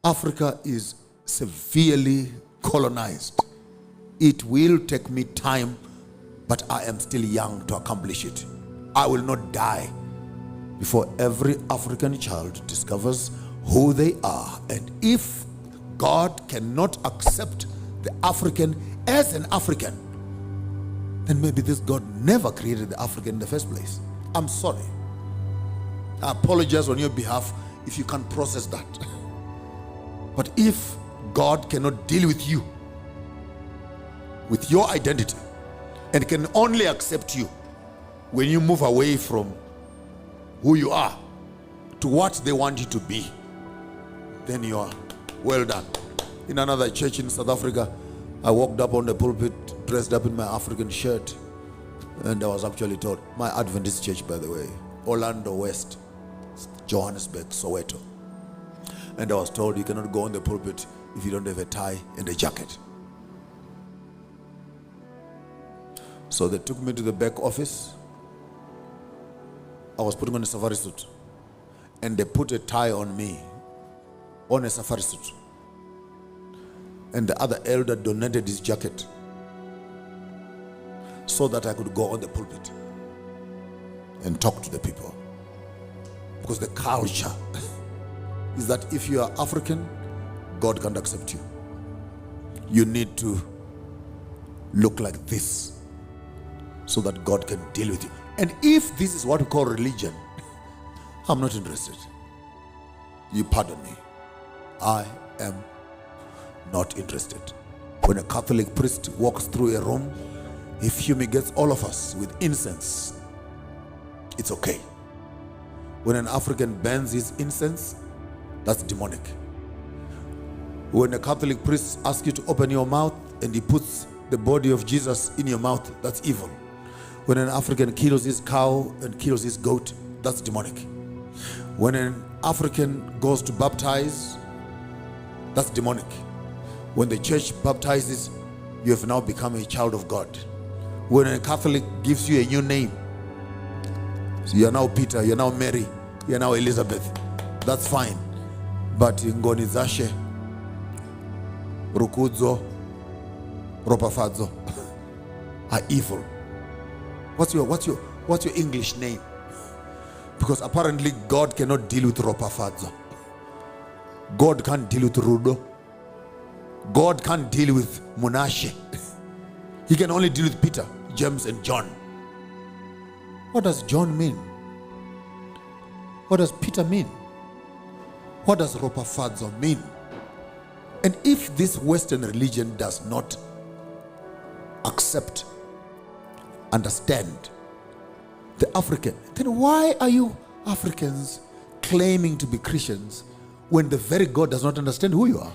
Africa is severely colonized. It will take me time, but I am still young to accomplish it. I will not die before every African child discovers who they are. And if God cannot accept the African as an African, then maybe this God never created the African in the first place. I'm sorry. I apologize on your behalf if you can't process that. But if God cannot deal with you, with your identity, and can only accept you when you move away from who you are to what they want you to be, then you are well done. In another church in South Africa, I walked up on the pulpit dressed up in my African shirt, and I was actually told, my Adventist church, by the way, Orlando West, Johannesburg, Soweto. And I was told, you cannot go on the pulpit if you don't have a tie and a jacket. So they took me to the back office. I was putting on a safari suit, and they put a tie on me on a safari suit. And the other elder donated his jacket so that I could go on the pulpit and talk to the people. Because the culture is that if you are African, God can't accept you. You need to look like this so that God can deal with you. And if this is what we call religion, I'm not interested. You pardon me. I am not interested. When a Catholic priest walks through a room, he fumigates all of us with incense, it's okay. When an African burns his incense, that's demonic. When a Catholic priest asks you to open your mouth and he puts the body of Jesus in your mouth, that's evil. When an African kills his cow and kills his goat, that's demonic. When an African goes to baptize, that's demonic. When the church baptizes, you have now become a child of God. When a Catholic gives you a new name, so you are now Peter, you are now Mary, you are now Elizabeth, that's fine. But Ngonizashe, Rukudzo, Ropafadzo are evil. What's your English name? Because apparently God cannot deal with Ropafadzo. God can't deal with Rudo. God can't deal with Munashe. He can only deal with Peter, James, and John. What does John mean? What does Peter mean? What does Ropafadzo mean? And if this Western religion does not accept, understand the African, then why are you Africans claiming to be Christians when the very God does not understand who you are?